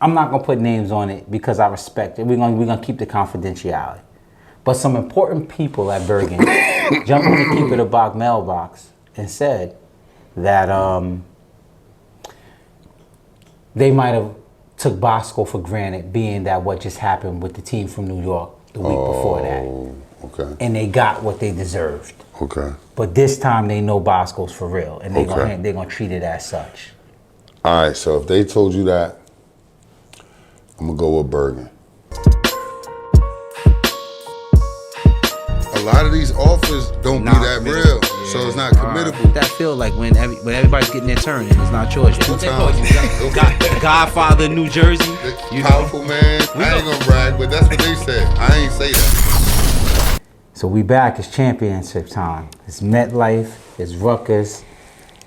I'm not gonna put names on it because I respect it. We're gonna keep the confidentiality. But some important people at Bergen jumped in the Keep It a Box mailbox and said that they might have took Bosco for granted, being that what just happened with the team from New York the week before that. Okay. And they got what they deserved. Okay. But this time they know Bosco's for real, and they're gonna treat it as such. All right, so if they told you that, I'm gonna go with Bergen. A lot of these offers don't be that real, so it's not committable. That feel like when everybody's getting their turn and it's not yours. What they call you? Godfather, New Jersey. You Powerful man. I ain't gonna brag, but that's what they said. I ain't say that. So we back. It's championship time. It's MetLife. It's Rutgers.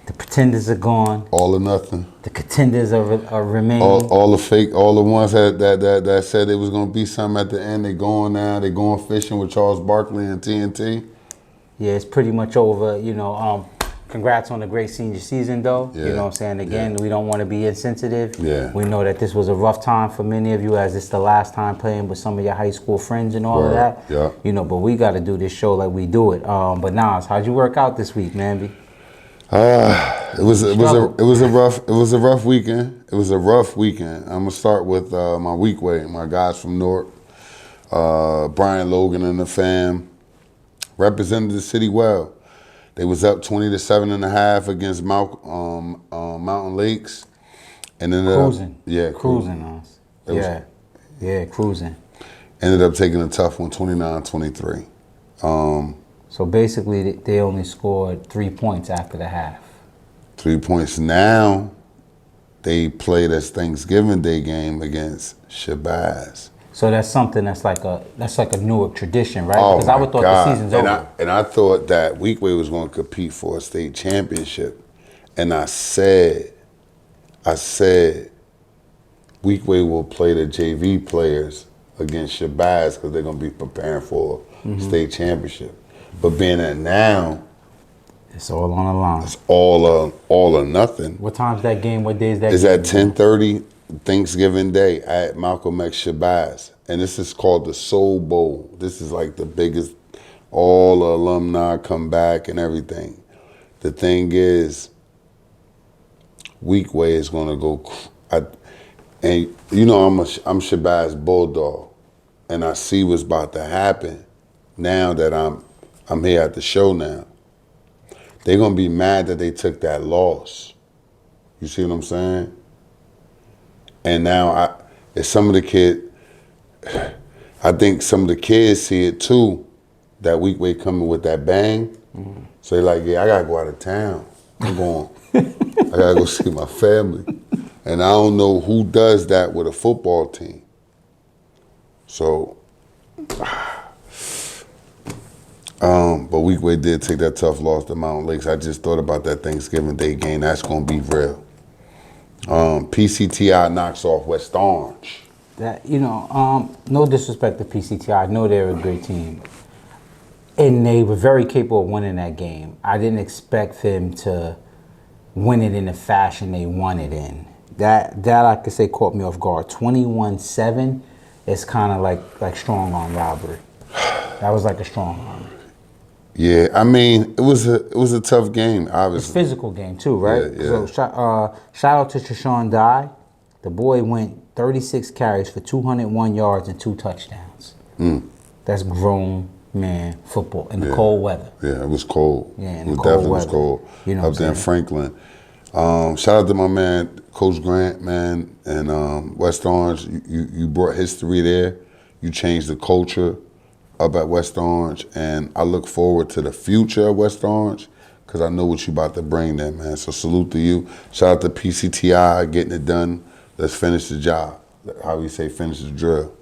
The pretenders are gone. All or nothing. The contenders are remaining. All the fake, all the ones that said it was gonna be something at the end. They going now. They going fishing with Charles Barkley and TNT. Yeah, it's pretty much over. You know, congrats on the great senior season, though. Yeah. You know what I'm saying? Again, we don't want to be insensitive. Yeah. We know that this was a rough time for many of you, as it's the last time playing with some of your high school friends and all of that. Yeah. You know, but we got to do this show like we do it. But Nas, how'd you work out this week, man? It was a rough weekend. It was a rough weekend. I'm gonna start with my week way. My guys from Newark, Brian Logan and the fam, represented the city well. They was up 20-7.5 against Mountain Lakes, and then Cruising. Cruising. Us. Yeah, cruising. Ended up taking a tough one, 29-23. So basically, they only scored 3 points after the half. 3 points. Now they played as Thanksgiving Day game against Shabazz. So that's something that's like a Newark tradition, right? Oh, because I would thought the season's over. And I thought that Weekway was going to compete for a state championship. And I said, Weekway will play the JV players against Shabazz because they're going to be preparing for a state championship. But being that now, it's all on the line. It's all or nothing. What time's that game? What day is that game? It's at 10:30 Thanksgiving Day at Malcolm X Shabazz. And this is called the Soul Bowl. This is like the biggest, all the alumni come back and everything. The thing is, Weekway is gonna go, and you know I'm Shabazz Bulldog, and I see what's about to happen now that I'm here at the show now. They're gonna be mad that they took that loss. You see what I'm saying? And now it's some of the I think some of the kids see it too, that Weekway coming with that bang. So they're like, yeah, I gotta go out of town. I'm going, I gotta go see my family. And I don't know who does that with a football team. So, but Weekway did take that tough loss to Mountain Lakes. I just thought about that Thanksgiving Day game. That's gonna be real. PCTI knocks off West Orange. That, you know, no disrespect to PCTI. I know they're a great team. And they were very capable of winning that game. I didn't expect them to win it in the fashion they won it in. That I could say caught me off guard. 21-7 is kind of like strong arm robbery. That was like a strong arm. Yeah, I mean, it was a tough game, obviously. It's a physical game too, right? Yeah. So shout out to Treshawn Dye. The boy went 36 carries for 201 yards and 2 touchdowns. That's grown man football in the cold weather. Yeah, it was cold. Yeah, in the it cold definitely weather. was cold. You know up there in Franklin. Shout out to my man, Coach Grant, man, and West Orange. You brought history there. You changed the culture up at West Orange, and I look forward to the future of West Orange because I know what you about to bring there, man. So salute to you. Shout out to PCTI getting it done. Let's finish the job. How we say, finish the drill.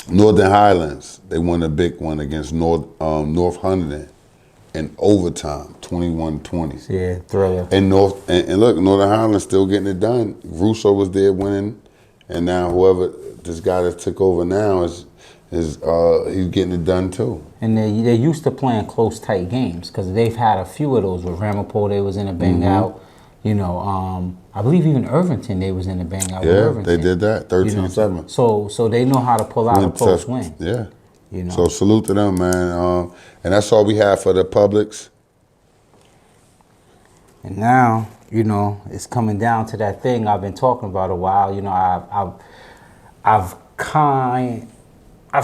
Northern Highlands, they won a big one against North Hunterdon in overtime, 21-20. Yeah, thriller. And look, Northern Highlands still getting it done. Russo was there winning, and now whoever this guy that took over now is he's getting it done too. And they're used to playing close, tight games because they've had a few of those with Ramapo. They was in a bang out. You know, I believe even Irvington, they was in the bang out with Yeah, Irvington. they did that, 13-7. So they know how to pull out a close win. Yeah. You know. So salute to them, man. And that's all we have for the Publix. And now, it's coming down to that thing I've been talking about a while. I've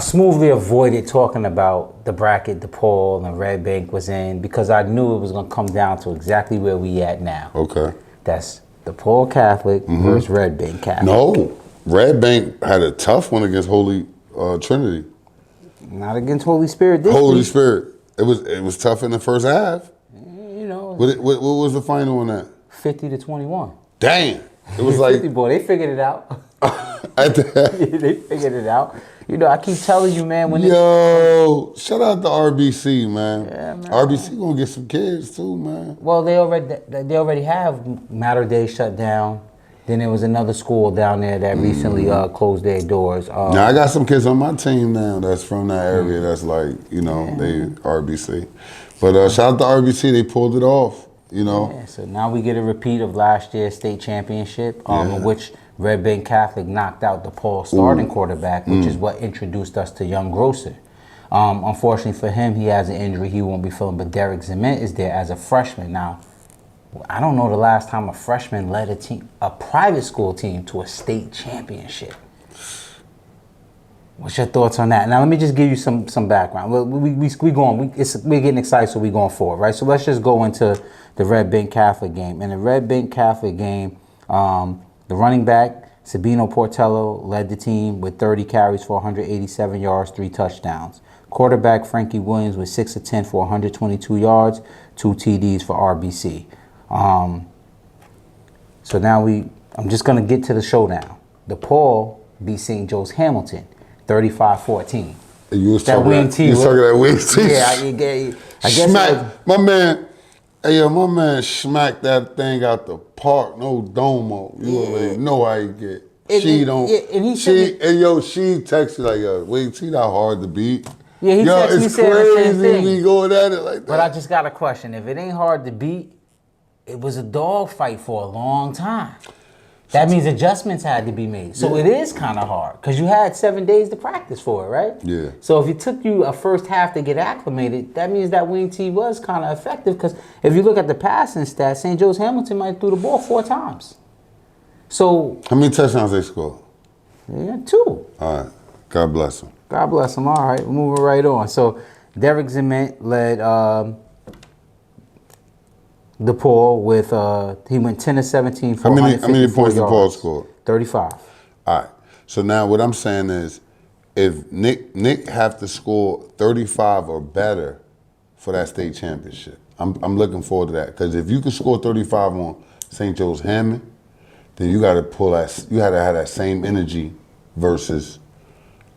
smoothly avoided talking about the bracket DePaul and Red Bank was in because I knew it was going to come down to exactly where we at now. Okay. That's DePaul Catholic versus Red Bank Catholic. No, Red Bank had a tough one against Holy Trinity. Not against Holy Spirit this Holy week. Spirit. It was tough in the first half. What was the final on that? 50-21. Damn. It was like 50, boy, they figured it out. they They figured it out. I keep telling you, man. shout out to RBC, man. Yeah, man. RBC gonna get some kids too, man. Well, they already have Mater Day shut down. Then there was another school down there that recently closed their doors. Now I got some kids on my team now that's from that area. That's like they RBC. But shout out to RBC, they pulled it off. Yeah, so now we get a repeat of last year's state championship, in which Red Bank Catholic knocked out DePaul starting quarterback, which is what introduced us to Young Grosser. Unfortunately for him, he has an injury he won't be filling, but Derek Zement is there as a freshman. Now, I don't know the last time a freshman led a private school team to a state championship. What's your thoughts on that? Now, let me just give you some background. We going. We're getting excited, so we're going forward, right? So let's just go into the Red Bank Catholic game. In the Red Bank Catholic game, the running back, Sabino Portello, led the team with 30 carries for 187 yards, 3 touchdowns. Quarterback, Frankie Williams, with 6 of 10 for 122 yards, 2 TDs for RBC. So now I'm just going to get to the showdown. DePaul beat St. Joe's Hamilton, 35-14. You was That talking wing that, tee. you was talking that wing tee. Yeah, I guess Smack, my man smacked that thing out the park. No domo. You already know how he get. She texted like, wing tee not hard to beat. Yeah, he texted me it's saying the same crazy thing. we going at it like that. But I just got a question. If it ain't hard to beat, it was a dog fight for a long time. That means adjustments had to be made. So it is kind of hard because you had 7 days to practice for it, right? Yeah. So if it took you a first half to get acclimated, that means that wing tee was kind of effective because if you look at the passing stats, St. Joe's Hamilton might threw the ball 4 times. So how many touchdowns they scored? Yeah, 2. All right. God bless them. God bless them. All right, we're moving right on. So Derek Zement led DePaul with he went 10 of 17 for How many points yards. DePaul scored? 35. All right. So now what I'm saying is, if Nick have to score 35 or better for that state championship, I'm looking forward to that because if you can score 35 on St. Joe's Hammond, then you got to pull that. You had to have that same energy versus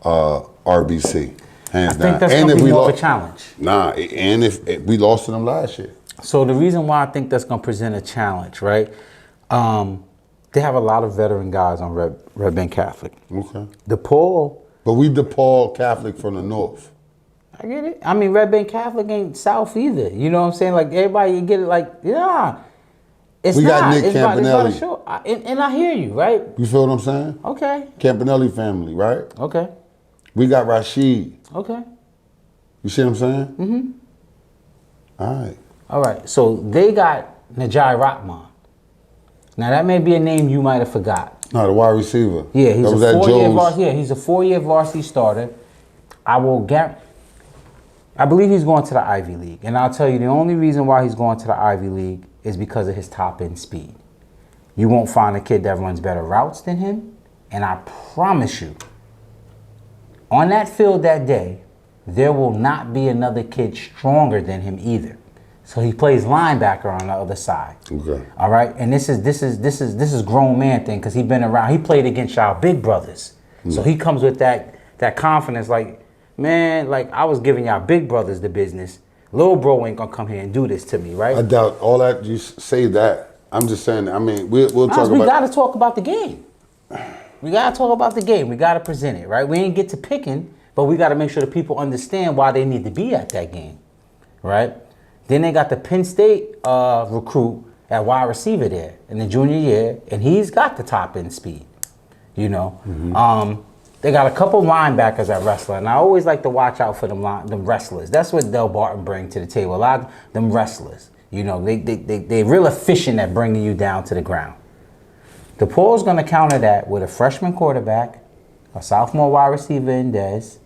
RBC. Hands down. I think that's going to be more of a challenge. Nah, and if we lost to them last year. So the reason why I think that's going to present a challenge, right? They have a lot of veteran guys on Red Bank Catholic. Okay. DePaul. But we DePaul Catholic from the north. I get it. I mean, Red Bank Catholic ain't South either. You know what I'm saying? Like, everybody get it like, yeah. It's we not. got Nick it's Campanelli. About a show. And I hear you, right? You feel what I'm saying? Okay. Campanelli family, right? Okay. We got Rashid. Okay. You see what I'm saying? Mm-hmm. All right. All right. So they got Najai Rahman. Now that may be a name you might have forgot. No, the wide receiver. Yeah, he's that a was 4-year Joe's. varsity. Yeah, he's a 4-year varsity starter. I believe he's going to the Ivy League, and I'll tell you the only reason why he's going to the Ivy League is because of his top end speed. You won't find a kid that runs better routes than him, and I promise you, on that field that day, there will not be another kid stronger than him either. So he plays linebacker on the other side. Okay. All right, and this is grown man thing because he's been around. He played against y'all big brothers, so he comes with that confidence. Like, man, like I was giving y'all big brothers the business. Little bro ain't gonna come here and do this to me, right? I doubt all that. You say that. I'm just saying. I mean, we'll talk about. We gotta talk about the game. We gotta talk about the game. We gotta present it, right? We ain't get to picking, but we gotta make sure the people understand why they need to be at that game, right? Then they got the Penn State recruit, at wide receiver there in the junior year, and he's got the top end speed. You know, they got a couple linebackers at wrestler, and I always like to watch out for them wrestlers. That's what Del Barton bring to the table. A lot of them wrestlers. You know, they're real efficient at bringing you down to the ground. DePaul's going to counter that with a freshman quarterback, a sophomore wide receiver in Dez.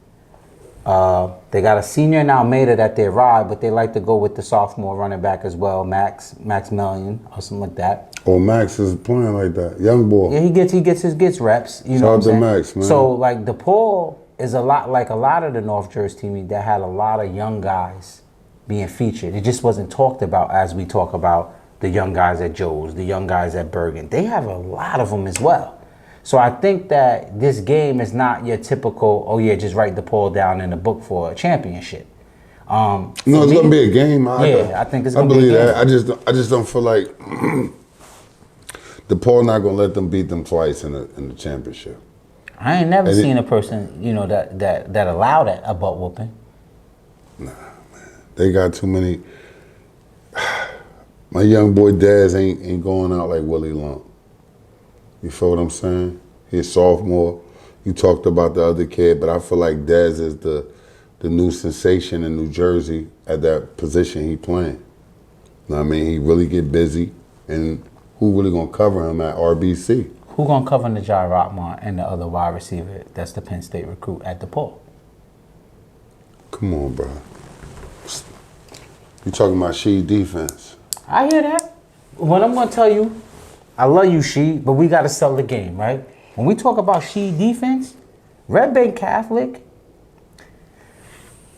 They got a senior in Almeida that they ride, but they like to go with the sophomore running back as well, Max Million or something like that. Oh, Max is playing like that, young boy. Yeah, he gets reps. You know what I'm saying? Max, man. So like DePaul is a lot like a lot of the North Jersey team that had a lot of young guys being featured. It just wasn't talked about as we talk about the young guys at Joe's, the young guys at Bergen. They have a lot of them as well. So I think that this game is not your typical, oh yeah, just write DePaul down in the book for a championship. No, it's going to be a game. I think it's going to be a game. I believe that. I just don't feel like DePaul not going to let them beat them twice in the championship. I ain't never seen a person, you know, that allowed a butt whooping. Nah, man. They got too many. My young boy Daz ain't going out like Willie Lump. You feel what I'm saying? He's sophomore. You talked about the other kid, but I feel like Dez is the new sensation in New Jersey at that position he playing. You know what I mean? He really get busy, and who really gonna cover him at RBC? Who gonna cover Najai Rockmont and the other wide receiver that's the Penn State recruit at DePaul? Come on, bro. You talking about She defense? I hear that. What I'm gonna tell you, I love you, She, but we got to sell the game, right? When we talk about She defense, Red Bank Catholic,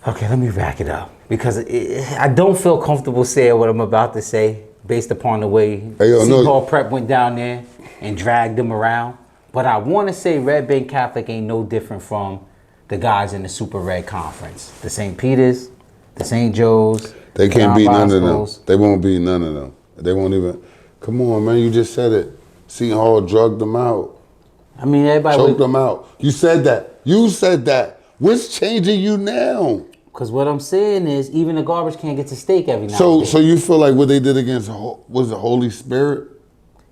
okay, let me rack it up because I don't feel comfortable saying what I'm about to say based upon the way Hall Prep went down there and dragged them around. But I want to say Red Bank Catholic ain't no different from the guys in the Super Red Conference. The St. Peter's, the St. Joe's. They can't beat none of them. They won't beat none of them. They won't even. Come on, man. You just said it. Seton Hall drugged them out. I mean, everybody choked them out. You said that. You said that. What's changing you now? Because what I'm saying is, even the garbage can get to steak every now and then. So you feel like what they did against was the Holy Spirit?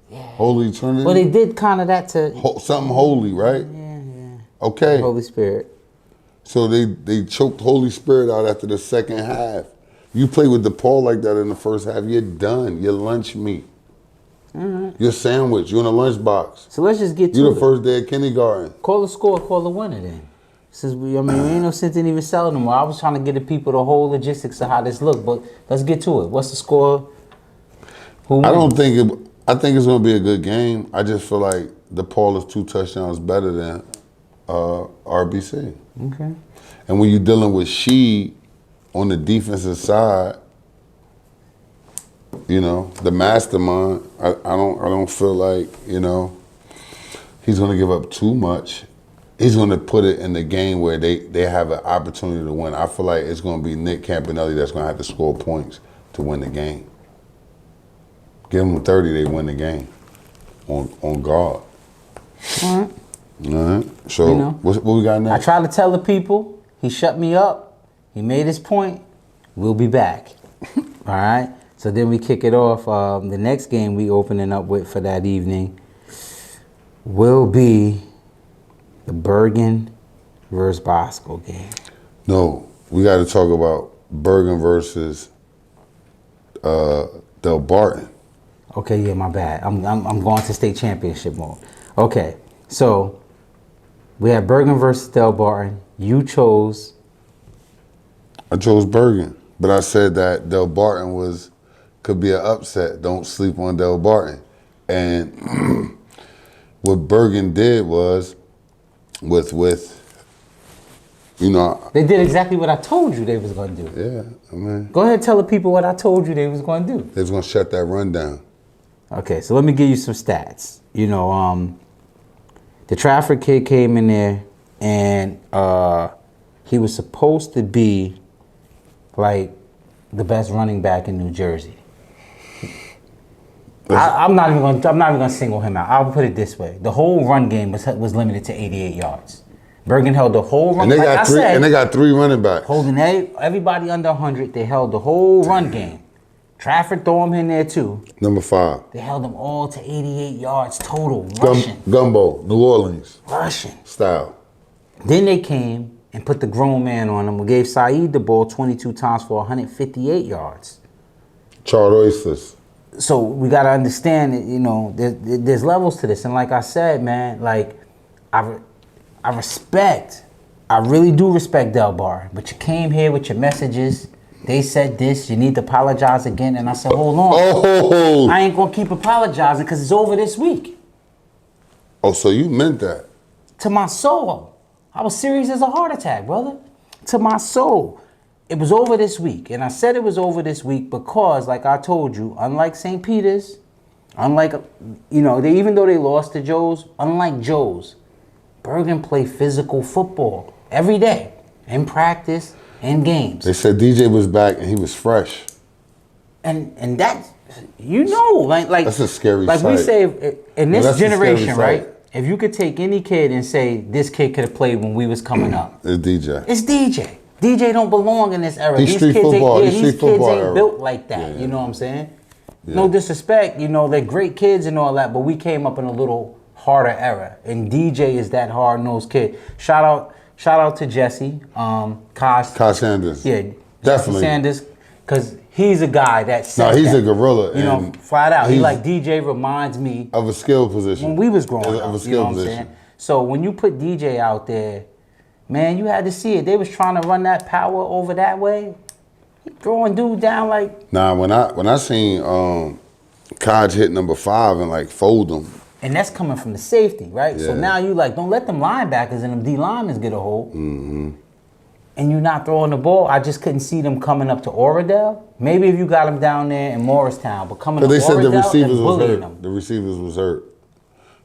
Yeah. Holy Trinity? Well, they did kind of that to something holy, right? Yeah. Okay. The Holy Spirit. So they choked Holy Spirit out after the second half. You play with DePaul like that in the first half, you're done. You're lunch meat. You're sandwich. You're in a lunchbox. So let's just get to it. You're the first day of kindergarten. Call the score, call the winner then. Since we ain't no sense in even selling them. I was trying to get the people the whole logistics of how this look, but let's get to it. What's the score? Who wins? I think it's going to be a good game. I just feel like DePaul is 2 touchdowns better than RBC. Okay. And when you're dealing with She on the defensive side, you know, the mastermind, I don't feel like, you know, he's going to give up too much. He's going to put it in the game where they have an opportunity to win. I feel like it's going to be Nick Campanelli that's going to have to score points to win the game. Give them 30, they win the game on guard. All right. All right. So, you know, what we got next? I try to tell the people. He shut me up. He made his point. We'll be back. All right. So then we kick it off. The next game we opening up with for that evening will be the Bergen versus Bosco game. No, we got to talk about Bergen versus Del Barton. Okay, yeah, my bad. I'm going to state championship mode. Okay, so we have Bergen versus Del Barton. You chose. I chose Bergen, but I said that Del Barton could be an upset. Don't sleep on Del Barton. And what Bergen did was with you know, they did exactly what I told you they was going to do. Yeah, I mean. Go ahead and tell the people what I told you they was going to do. They was going to shut that run down. Okay, so let me give you some stats. You know, the Trafford kid came in there and he was supposed to be like the best running back in New Jersey. I'm not even gonna single him out. I'll put it this way: the whole run game was limited to 88 yards. Bergen held the whole run. And they got 3 running backs. Holding everybody under 100. They held the whole run game. Trafford throw him in there too. Number 5. They held them all to 88 yards total, rushing. Gumbo, New Orleans Rushing. style. Then they came and put the grown man on him. We gave Saeed the ball 22 times for 158 yards. Charred oysters. So we got to understand that, you know, there's levels to this. And like I said, man, like, I respect, I really do respect Del Bar. But you came here with your messages. They said this, you need to apologize again. And I said, hold on. Oh! I ain't going to keep apologizing because it's over this week. Oh, so you meant that. To my soul. I was serious as a heart attack, brother. To my soul. It was over this week. And I said it was over this week because, like I told you, unlike St. Peter's, unlike, you know, even though they lost to Joe's, unlike Joe's, Bergen play physical football every day in practice and games. They said DJ was back and he was fresh. And that, you know, like that's a scary like sight. We say, in this generation, right? Sight. If you could take any kid and say this kid could have played when we was coming up, it's DJ. It's DJ. DJ don't belong in this era. He's street football. These kids ain't built like that. Yeah. You know what I'm saying? Yeah. No disrespect. You know, they're great kids and all that, but we came up in a little harder era. And DJ is that hard-nosed kid. Shout out to Jesse, Kai Sanders. Yeah, definitely Jesse Sanders, because he's a guy that says he's that, a gorilla. You know, flat out. He like DJ reminds me of a skill position when we was growing up. Of a skill you know what position. I'm saying? So when you put DJ out there, man, you had to see it. They was trying to run that power over that way. He throwing dude down like. Nah, when I seen Kaj hit number 5 and like fold him. And that's coming from the safety, right? Yeah. So now you like, don't let them linebackers and them D linemen get a hold. Mm-hmm. And you're not throwing the ball. I just couldn't see them coming up to Oradell. Maybe if you got them down there in Morristown, but coming to they said the Oradell receivers and was bullying hurt. them. The receivers was hurt.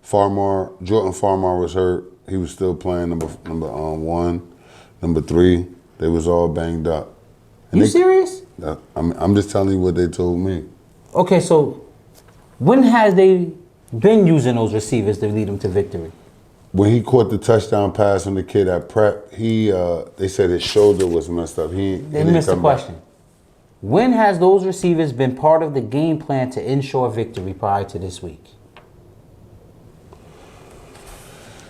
Jordan Farmar was hurt. He was still playing number 1, number 3. They was all banged up. And you serious? I'm just telling you what they told me. Okay, so when has they been using those receivers to lead them to victory? When he caught the touchdown pass from the kid at prep, they said his shoulder was messed up. They missed the question. When has those receivers been part of the game plan to ensure victory prior to this week?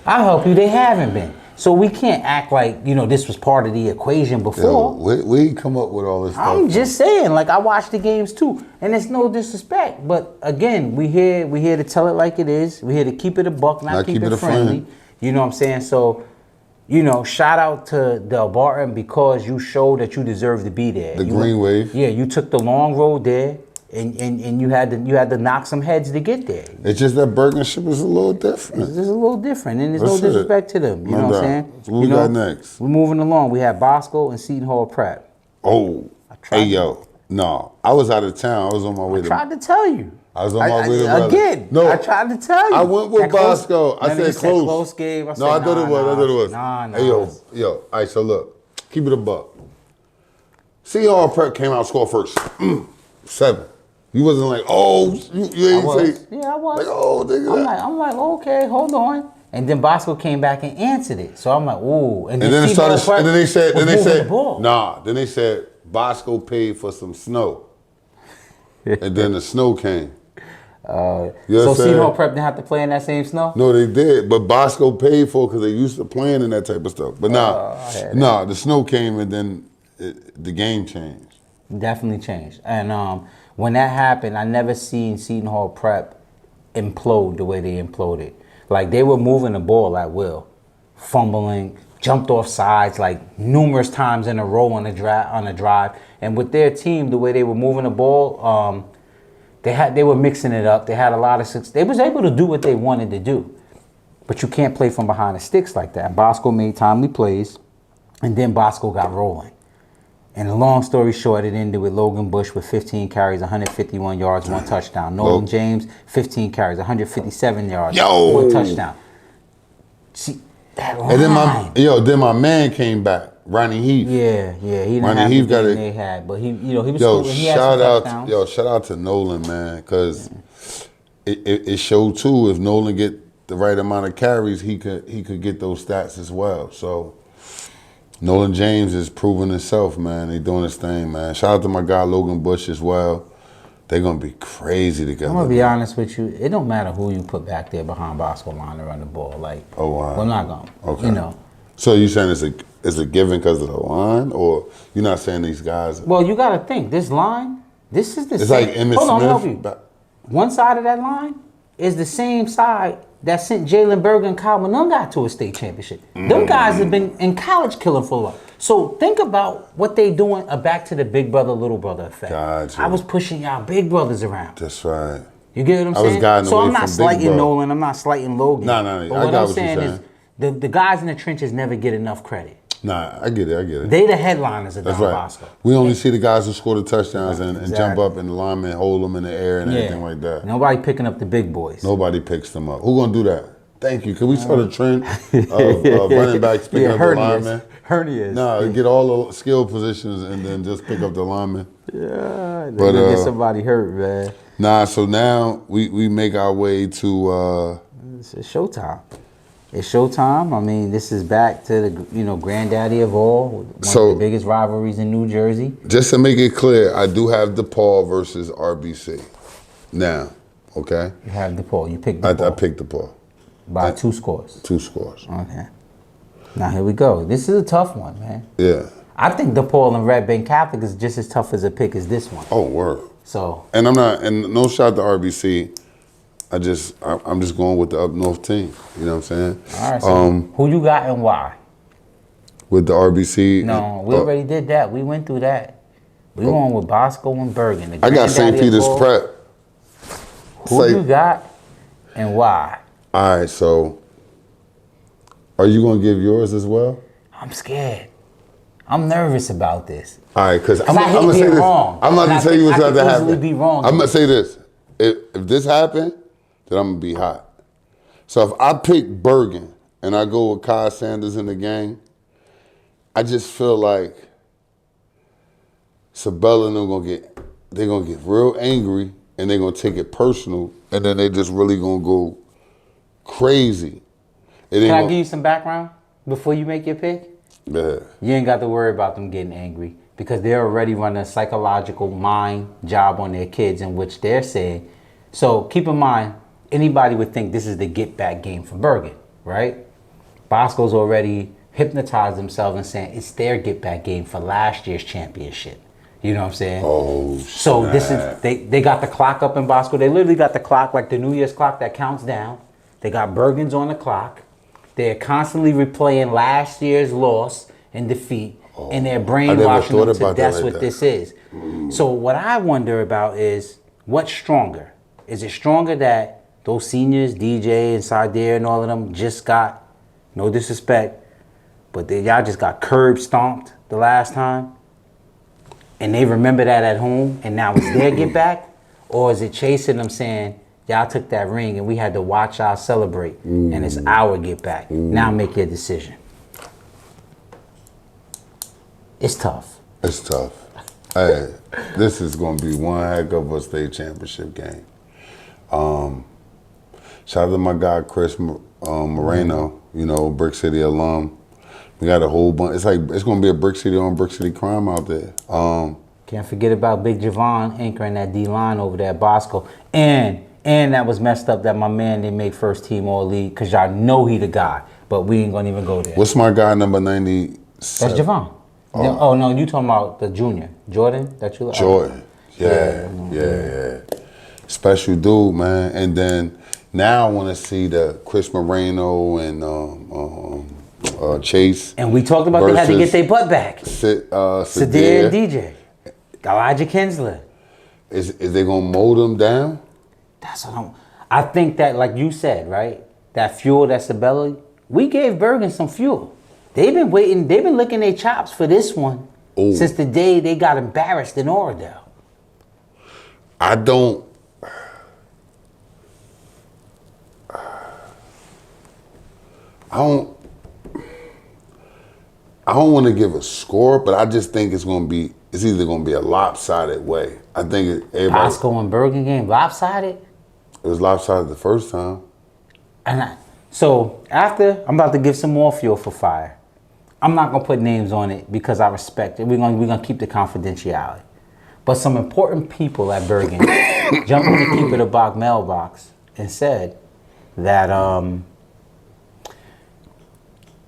I'll help you. They haven't been. So we can't act like, you know, this was part of the equation before. Yo, we come up with all this stuff. I'm just saying, like, I watch the games too. And it's no disrespect. But again, we here to tell it like it is. We're here to keep it a buck, not keep it friendly. You know what I'm saying? So, you know, shout out to Del Barton because you showed that you deserve to be there. The green wave. Yeah, you took the long road there. And you had to knock some heads to get there. It's just that Bergenship is a little different. It's just a little different, and there's no disrespect to them. You know what I'm saying? So what we got next? We're moving along. We have Bosco and Seton Hall Prep. Oh, hey yo, no, I was out of town. I was on my way. I tried to tell you. I was on my way to again. No, I tried to tell you. I went with Bosco. I said close. Close game. No, I thought it was. Nah. Hey yo. All right, so look, keep it a buck. Seton Hall Prep came out score first. 7. You wasn't like, oh, you ain't say. Yeah, I was. Like, oh, nigga. I'm like, okay, hold on. And then Bosco came back and answered it. So I'm like, ooh. And then it started. And then they said, the Then they said Bosco paid for some snow. And then the snow came. So Seton Hall Prep didn't have to play in that same snow? No, they did. But Bosco paid for it because they used to playing in that type of stuff. But the snow came and then the game changed. Definitely changed. And when that happened, I never seen Seton Hall Prep implode the way they imploded. Like, they were moving the ball at will, fumbling, jumped off sides like numerous times in a row on a drive. And with their team, the way they were moving the ball, they were mixing it up. They had a lot of success. They was able to do what they wanted to do. But you can't play from behind the sticks like that. Bosco made timely plays, and then Bosco got rolling. And a long story short, it ended with Logan Bush with 15 carries, 151 yards, 1 touchdown. Nolan James, 15 carries, 157 yards, 1 touchdown. See, that line. And then my man came back, Ronnie Heath. Yeah. He didn't have the game they had, but he was schooling. He had some touchdowns. Shout out to Nolan, man, because it showed too. If Nolan get the right amount of carries, he could get those stats as well. So. Nolan James is proving himself, man. He doing his thing, man. Shout out to my guy Logan Bush as well. they're gonna be crazy together. I'm gonna be honest with you. It don't matter who you put back there behind Bosco line to run the ball. Like, Oh, wow. we're not gonna. Okay. You know. So you saying it's a given because of the line, or you're not saying these guys? Well, you got to think this line. This is the It's same. like Emmitt Hold on, Smith. let me help you. One side of that line is the same side that sent Jalen Berger and Kyle Malone got to a state championship. Them guys have been in college killing for a while. So think about what they doing. Back to the big brother, little brother effect. Gotcha. I was pushing y'all big brothers around. That's right. You get what I'm I was saying? guiding So away I'm not from Big slighting Bro. Nolan. I'm not slighting Logan. No, But I what got I'm what you're saying saying. is the guys in the trenches never get enough credit. Nah, I get it. They the headliners of That's Don right. Bosco. We only see the guys who score the touchdowns and jump Exactly. up in the lineman, hold them in the air and everything like that. Nobody picking up the big boys. Nobody picks them up. Who gonna do that? Thank you. Can we start a trend of running backs picking up the linemen? Hernias. No, get all the skill positions and then just pick up the linemen. Yeah, But, get somebody hurt, man. Nah, so now we make our way to It's showtime. It's showtime. I mean, this is back to the granddaddy of all, one So- of the biggest rivalries in New Jersey. just to make it clear, I do have DePaul versus RBC. Now, okay? You have DePaul. You picked I DePaul picked DePaul. by 2 scores. 2 scores. Okay. Now here we go. This is a tough one, man. Yeah. I think DePaul and Red Bank Catholic is just as tough as a pick as this one. Oh, word. So And and no shot to RBC. I'm just going with the up north team. You know what I'm saying? all right. So who you got and why? With the RBC. No, we already did that. We went through that. We going with Bosco and Bergen. the I got St. granddaddy of Peter's all. Prep. Who Say- you got and why? All right, so are you going to give yours as well? I'm scared. I'm nervous about this. All right, because I'm I hate going to say being this. wrong. I'm about And I to tell you think what's I about to could happen. easily be wrong. I'm going to say this. If this happened, then I'm going to be hot. So if I pick Bergen and I go with Kyle Sanders in the game, I just feel like Sabella and them they're gonna get real angry and they're gonna take it personal, and then they just really gonna go crazy. Can I give you some background before you make your pick? Yeah. You ain't got to worry about them getting angry because they're already running a psychological mind job on their kids in which they're saying. So keep in mind, anybody would think this is the get back game for Bergen, right? Bosco's already hypnotized themselves and saying it's their get back game for last year's championship. You know what I'm saying? Oh, So this is they got the clock up in Bosco. They literally got the clock like the New Year's clock that counts down. They got Bergen's on the clock. They're constantly replaying last year's loss and defeat, and they're brainwashing them to that's what this is. So what I wonder about is what's stronger? Is it stronger that those seniors, DJ and Sadir and all of them, just got, no disrespect, but y'all just got curb stomped the last time? And they remember that at home, and now it's their get back? Or is it chasing them saying, y'all took that ring and we had to watch y'all celebrate, and it's our get back. Now make your decision. It's tough. It's tough. Hey, this is gonna be one heck of a state championship game. Shout out to my guy Chris Moreno, Brick City alum. We got a whole bunch. It's gonna be a Brick City on Brick City crime out there. Can't forget about Big Javon anchoring that D line over there at Bosco. And that was messed up that my man didn't make first team all league because y'all know he the guy. But we ain't gonna even go there. What's my guy number 90? That's Javon. Oh no, you talking about the junior. Jordan? That you like? Jordan. Yeah. Special dude, man. And then now I wanna see the Chris Moreno and Chase. And we talked about they had to get their butt back. Sadir and DJ. Elijah Kinsler. Is they gonna mold them down? That's what I think that, like you said, right? That fuel, that's the belly. We gave Bergen some fuel. They've been waiting. They've been licking their chops for this one since the day they got embarrassed in Oradell. I don't want to give a score, but I just think it's either going to be a lopsided way. I think Bosco and Bergen game lopsided. It was lopsided the first time. So after, I'm about to give some more fuel for fire. I'm not gonna put names on it because I respect it. We're gonna keep the confidentiality. But some important people at Bergen jumped in the Keep It a Box mailbox and said that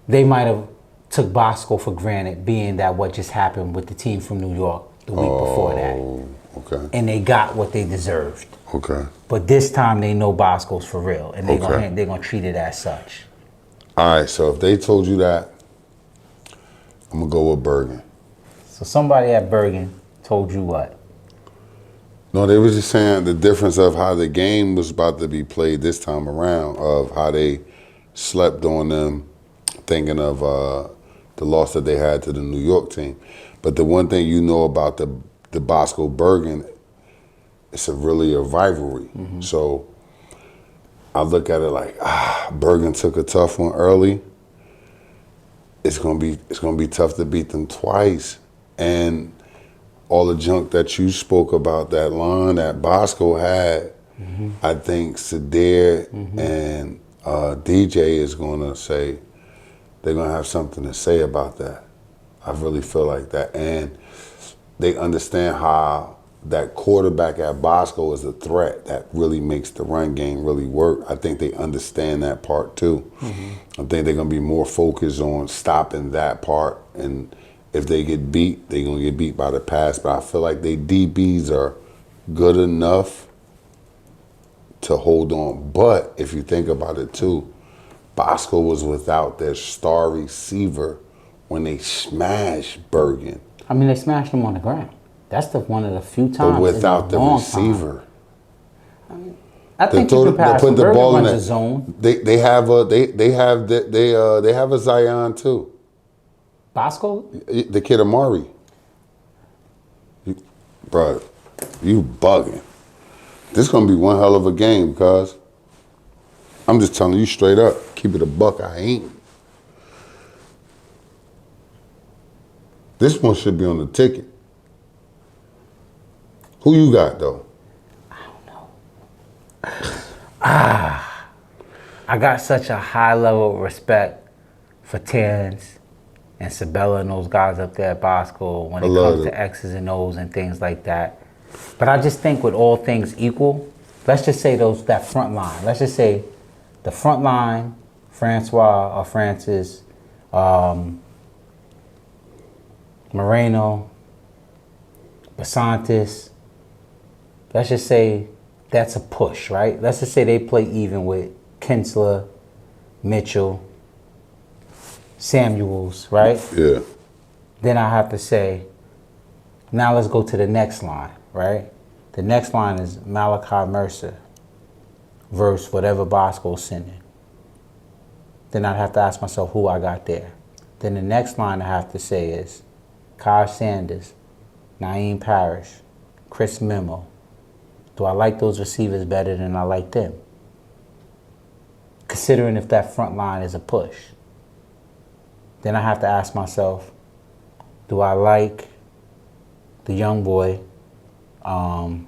they might have took Bosco for granted, being that what just happened with the team from New York the week before that. Okay. And they got what they deserved. Okay. But this time they know Bosco's for real, and they're Okay. gonna treat it as such. All right, so if they told you that, I'm gonna go with Bergen. So somebody at Bergen told you what? No, they was just saying the difference of how the game was about to be played this time around, of how they slept on them, thinking of the loss that they had to the New York team. But the one thing you know about the Bosco Bergen, it's really a rivalry. So I look at it like, Bergen took a tough one early. It's gonna be tough to beat them twice. And all the junk that you spoke about, that line that Bosco had, I think C.L.T.A and DJ is gonna say, they're gonna have something to say about that. I really feel like that. And they understand how that quarterback at Bosco is a threat that really makes the run game really work. I think they understand that part too. I think they're gonna be more focused on stopping that part. And if they get beat, they're gonna get beat by the pass. But I feel like they DBs are good enough to hold on. But if you think about it too, Bosco was without their star receiver when they smashed Bergen. I mean, they smashed him on the ground. That's one of the few times. But without the in a long receiver. time. I think you can pass. Put the Bergen ball in runs a that zone. They have a Zion too. Bosco? The kid Amari. Bro, you bugging. This gonna be one hell of a game, because I'm just telling you straight up, keep it a buck, I ain't. This one should be on the ticket. Who you got though? I don't know. I got such a high level of respect for Terrence and Sabella and those guys up there at Bosco when it comes to X's and O's and things like that. But I just think with all things equal, let's just say that front line. Let's just say the front line, Francois or Francis, Moreno, Basantis. Let's just say that's a push, right? Let's just say they play even with Kinsler, Mitchell, Samuels, right? Yeah. Then I have to say, now let's go to the next line, right? The next line is Malachi Mercer versus whatever Bosco's sending. Then I'd have to ask myself who I got there. Then the next line I have to say is Kyle Sanders, Naeem Parrish, Chris Memo. Do I like those receivers better than I like them? Considering if that front line is a push. Then I have to ask myself, do I like the young boy, I'm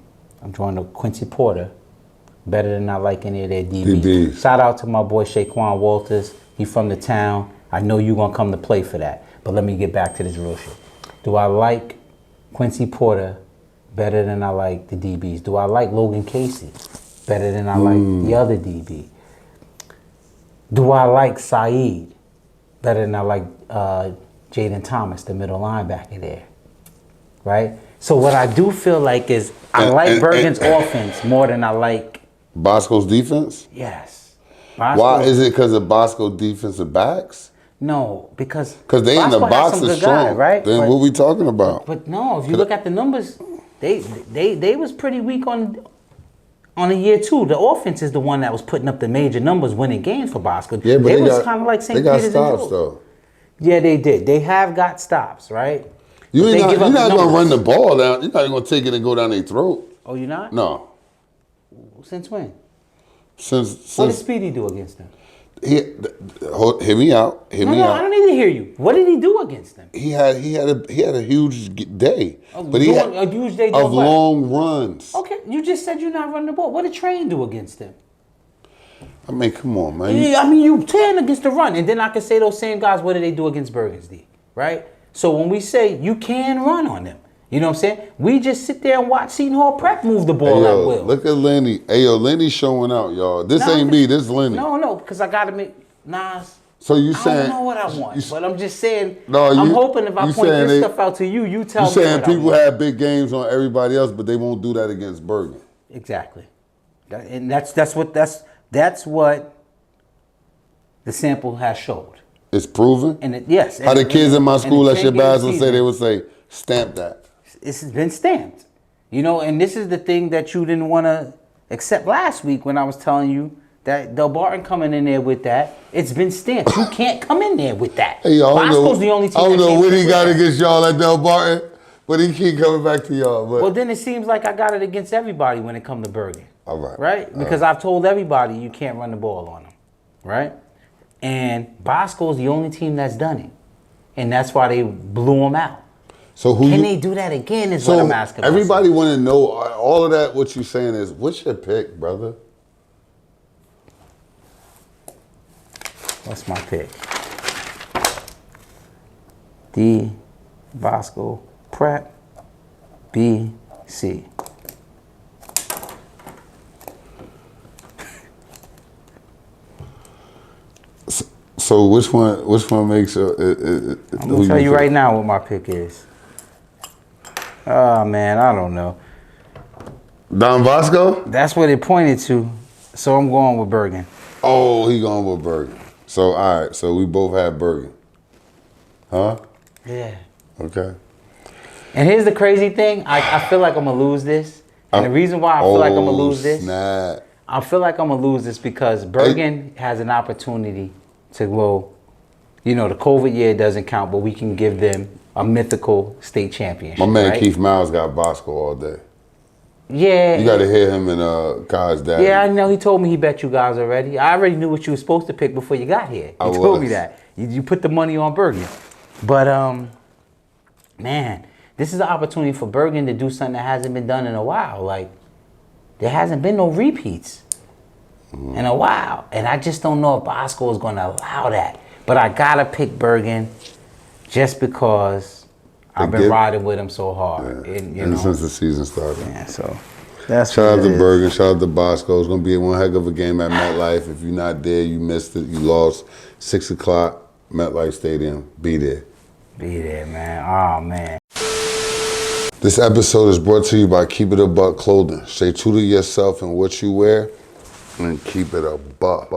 drawing to Quincy Porter, better than I like any of their DBs. Shout out to my boy Shaquan Walters. He from the town. I know you're going to come to play for that. But let me get back to this real shit. Do I like Quincy Porter better than I like the DBs? Do I like Logan Casey better than I like the other DB? Do I like Saeed better than I like Jaden Thomas, the middle linebacker there? Right? So what I do feel like is I like Bergen's offense more than I like Bosco's defense? Yes. Why is it because of Bosco defensive backs? No, because they in the box is strong, guy, right? Then what we talking about? But no, if you look at the numbers, they was pretty weak on a year two. The offense is the one that was putting up the major numbers, winning games for Bosco. Yeah, but they was kind of like St. Peter's and stops though. Yeah, they did. They have got stops, right? You're not gonna run the ball down. You're not gonna take it and go down their throat. Oh, you're not? No. Since when? Since what did Speedy do against them? Hear me out. No, I don't need to hear you. What did he do against them? He had a huge day, but he had a huge day of long runs. Okay, you just said you're not running the ball. What did Train do against them? I mean, come on, man. You turn against the run, and then I can say those same guys. What did they do against Bergen's D? Right. So when we say you can run on them, You know what I'm saying? We just sit there and watch Seton Hall Prep move the ball Hey, at yo, will. look at Lenny. Hey, yo, Lenny's showing out, y'all. This No, ain't me. This is Lenny. No, because I gotta make Nas. So you I saying? don't know what I want, but I'm just saying. No, I'm hoping if I you point saying this they- stuff out to you, you tell You me saying what I people want. have big games on everybody else, but they won't do that against Bergen. Exactly, and that's what the sample has showed. It's proven. And yes, How the kids in my school at Shabazz would say, they it. would say, stamp that. It's been stamped. You know, and this is the thing that you didn't want to accept last week when I was telling you that Del Barton coming in there with that. It's been stamped. You can't come in there with that. Hey, y'all, Bosco's the only team I don't that know came what in he with got that. against y'all at Del Barton, but he keep coming back to y'all. But Well, then it seems like I got it against everybody when it comes to Bergen. all right. Right? Because I've told everybody you can't run the ball on them. Right? And Bosco's the only team that's done it. And that's why they blew him out. So who Can you, they do that again is so what I'm asking everybody myself. want to know, all of that, what you saying is, what's your pick, brother? What's my pick? D, Bosco, Pratt, B, C. So which one makes I'm gonna tell you right now what my pick is. Oh man, I don't know. Don Bosco? That's what it pointed to. So I'm going with Bergen. Oh, he going with Bergen. So all right, so we both have Bergen. Huh? Yeah. Okay. And here's the crazy thing. I feel like I'm gonna lose this. And the reason why I feel like I'm gonna lose this, snap. I feel like I'm gonna lose this because Bergen has an opportunity to go. You know, the COVID year doesn't count, but we can give them a mythical state championship. My man right? Keith Miles got Bosco all day. Yeah. You got to hear him and Kai's dad. Yeah, I know. He told me he bet you guys already. I already knew what you were supposed to pick before you got here. He told me that. You put the money on Bergen. But, man, this is an opportunity for Bergen to do something that hasn't been done in a while. Like, there hasn't been no repeats in a while. And I just don't know if Bosco is going to allow that. But I got to pick Bergen just because I've been riding with him so hard. Yeah. And, and since the season started. Yeah, so that's shout out to Bergen, shout out to Bosco. It's going to be one heck of a game at MetLife. If you're not there, you missed it, you lost. 6 o'clock, MetLife Stadium. Be there. Be there, man. Oh, man. This episode is brought to you by Keep It a Buck Clothing. Stay true to yourself and what you wear, and keep it a buck.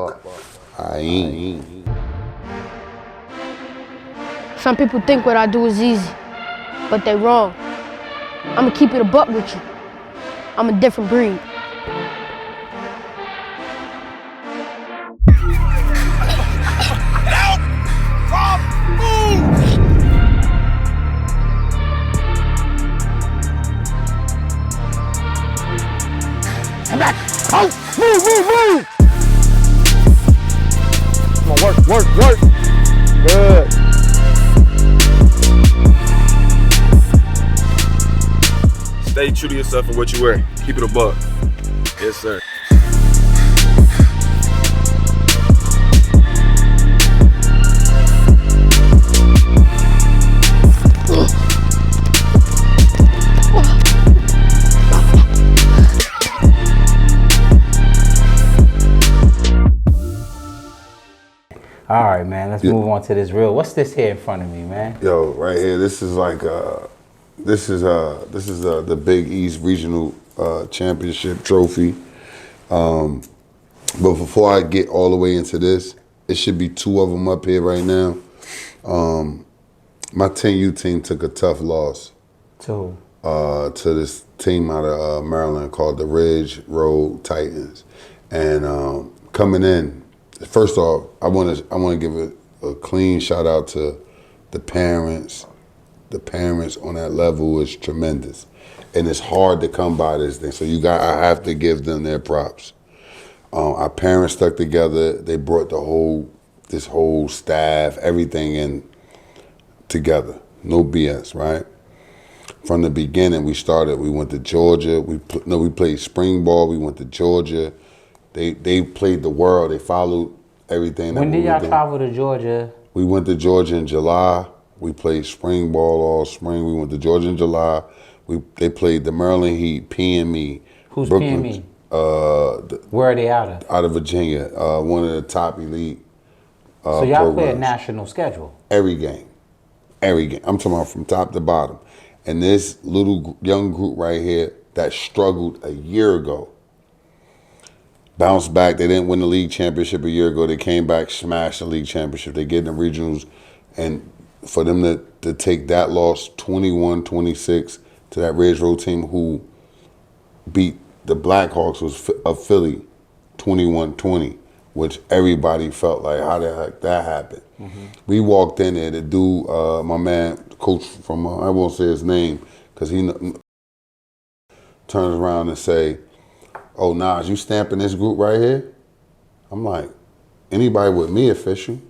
Some people think what I do is easy, but they wrong. I'ma keep it a buck with you. I'm a different breed. I'm back. Oh, move. Come on, work. Good. Stay true to yourself and what you wear. Keep it a buck. Yes, sir. All right, man. Let's move on to this reel. What's this here in front of me, man? Yo, right here. This is like this is the Big East Regional Championship trophy. But before I get all the way into this, it should be 2 of them up here right now. My 10U team took a tough loss Two. to this team out of Maryland called the Ridge Road Titans, and coming in. First off, I want to give a clean shout out to the parents. The parents on that level is tremendous, and it's hard to come by this thing. So I have to give them their props. Our parents stuck together. They brought this whole staff, everything in together. No BS, right? From the beginning, we went to Georgia. We played spring ball. We went to Georgia. They played the world. They followed everything. When did y'all travel to Georgia? We went to Georgia in July. We played spring ball all spring. We went to Georgia in July. They played the Maryland Heat, PME. Who's Brooklyn, PME? Where are they out of? Out of Virginia, one of the top elite So y'all play a programs. national schedule. Every game. I'm talking about from top to bottom. And this little young group right here that struggled a year ago, bounced back. They didn't win the league championship a year ago. They came back, smashed the league championship. They get in the regionals. And for them to take that loss 21-26 to that Ridge Road team who beat the Blackhawks of Philly 21-20, which everybody felt like, how the heck that happened? Mm-hmm. We walked in there, the dude, my coach from, I won't say his name, because he turns around and say, oh, Nas, you stamping this group right here? I'm like, anybody with me official.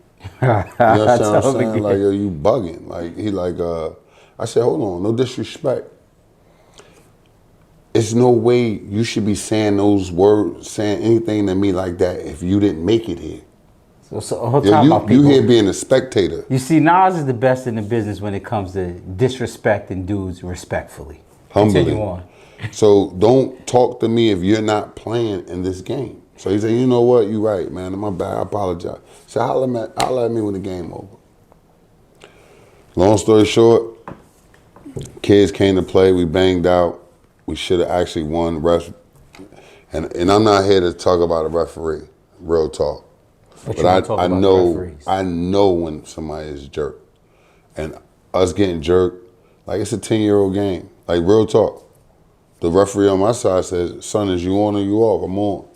You know what I'm saying? Like, yo, you bugging. Like, he like, I said, hold on, no disrespect. It's no way you should be saying those words, saying anything to me like that if you didn't make it here. So whole time about people, you here being a spectator. You see, Nas is the best in the business when it comes to disrespecting dudes respectfully. Humbly. Continue on. So don't talk to me if you're not playing in this game. So he said, you know what, you right, man, my bad, I apologize. So holla at me when the game over. Long story short, kids came to play, we banged out. We should have actually won. And I'm not here to talk about a referee, real talk. But I know when somebody is jerked. And us getting jerked, like it's a 10-year-old game. Like real talk. The referee on my side says, son, is you on or you off? I'm on.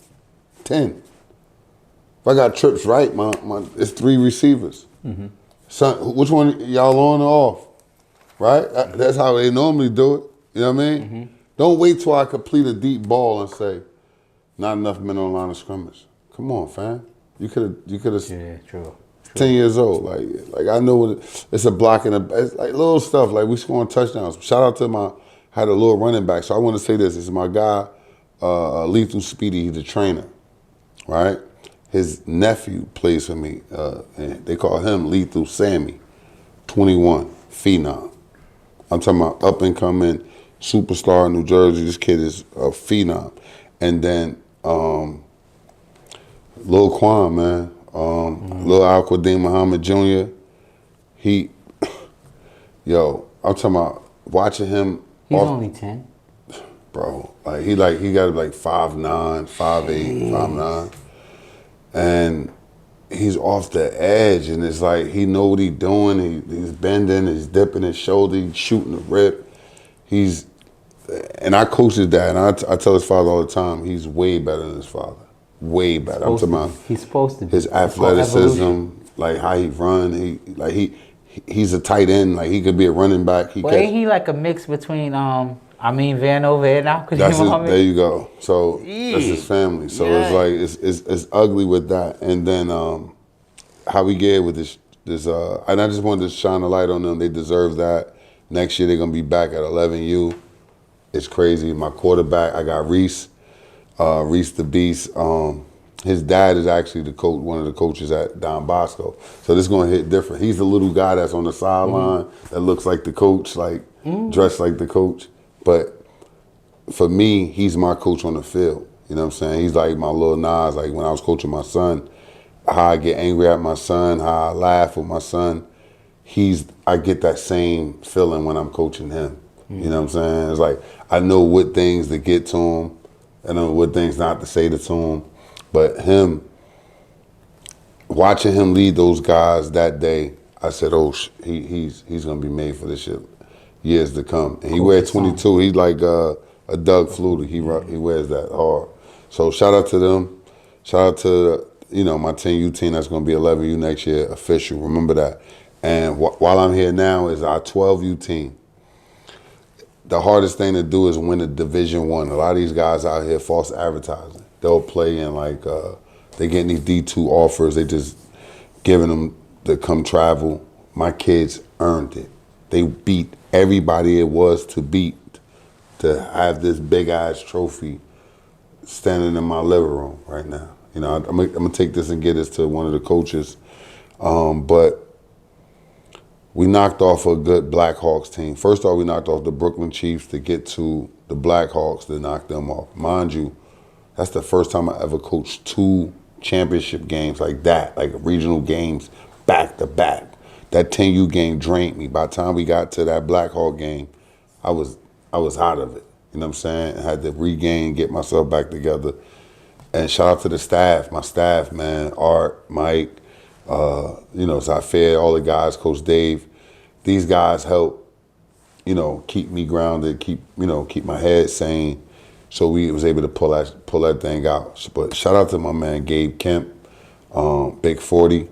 10. If I got trips right, it's 3 receivers. Mm-hmm. Son, which one y'all on or off? Right? That's how they normally do it. You know what I mean? Mm-hmm. Don't wait till I complete a deep ball and say, not enough men on the line of scrimmage. Come on, fam. You could have. Yeah, true. 10 years old. Like I know it's a block and it's like little stuff. Like we scoring touchdowns. Shout out to had a little running back. So I want to say this. It's my guy, Lethal Speedy. He's a trainer, right? His nephew plays for me. And they call him Lethal Sammy, 21, phenom. I'm talking about up and coming. Superstar in New Jersey. This kid is a phenom. And then Lil Quan, man. Lil Al-Qadim Muhammad Jr. I'm talking about watching him. He's only 10. Bro, he got 5'9", 5'8", 5'9". And he's off the edge, and it's like he know what he's doing. He's bending, he's dipping his shoulder, he's shooting the rip. And I coach his dad, and I tell his father all the time, he's way better than his father. Way better. I'm talking about he's supposed to be. His athleticism, like how he run, he's a tight end, like he could be a running back. Ain't he like a mix between Van over here now? There you go. So that's his family. So it's like it's ugly with that. And then how we get with this and I just wanted to shine a light on them. They deserve that. Next year they're gonna be back at 11U. It's crazy. My quarterback, I got Reese the Beast. His dad is actually the coach, one of the coaches at Don Bosco. So this is gonna hit different. He's the little guy that's on the sideline that looks like the coach, dressed like the coach. But for me, he's my coach on the field. You know what I'm saying? He's like my little Nas. Like when I was coaching my son, how I get angry at my son, how I laugh with my son. I get that same feeling when I'm coaching him. You know what I'm saying? It's like I know what things to get to him. I know what things not to say to him. But watching him lead those guys that day, I said, oh, he's going to be made for this shit years to come. And he wears 22. He's like a Doug Flutie. He wears that hard. So shout out to them. Shout out to, my 10U team that's going to be 11U next year, official. Remember that. And while I'm here now is our 12U team. The hardest thing to do is win a Division I. A lot of these guys out here, false advertising. They'll play in they getting these D2 offers. They just giving them to come travel. My kids earned it. They beat everybody it was to beat to have this big ass trophy standing in my living room right now. I'm gonna take this and get this to one of the coaches. But we knocked off a good Blackhawks team. First off, we knocked off the Brooklyn Chiefs to get to the Blackhawks to knock them off. Mind you, that's the first time I ever coached 2 championship games like that, like regional games back to back. That 10U game drained me. By the time we got to that Blackhawk game, I was out of it. You know what I'm saying? I had to regain, get myself back together. And shout out to the staff, my staff, man, Art, Mike, Zafir, all the guys, Coach Dave. These guys help, keep me grounded, keep my head sane. So we was able to pull that thing out. But shout out to my man Gabe Kemp, Big 40.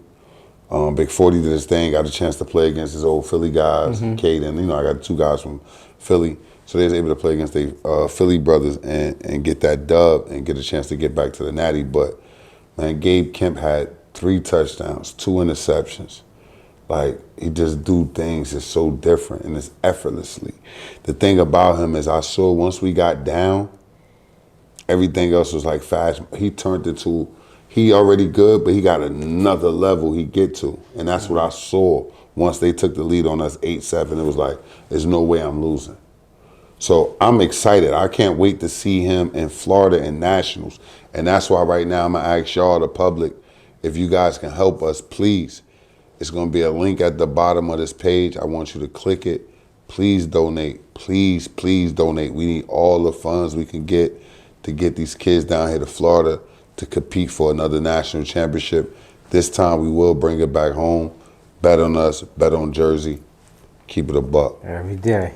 Big 40 did his thing, got a chance to play against his old Philly guys, Caden. I got 2 guys from Philly. So they was able to play against the Philly brothers and get that dub and get a chance to get back to the Natty. But, man, Gabe Kemp had 3 touchdowns, 2 interceptions. Like, he just do things that's so different and it's effortlessly. The thing about him is I saw once we got down, everything else was like fast. He turned into, he already good, but he got another level he get to. And that's what I saw once they took the lead on us 8-7. It was like, there's no way I'm losing. So I'm excited. I can't wait to see him in Florida in Nationals. And that's why right now I'm going to ask y'all, the public, if you guys can help us, please. It's going to be a link at the bottom of this page. I want you to click it. Please donate. Please, please donate. We need all the funds we can get to get these kids down here to Florida to compete for another national championship. This time we will bring it back home. Bet on us. Bet on Jersey. Keep it a buck. Every day.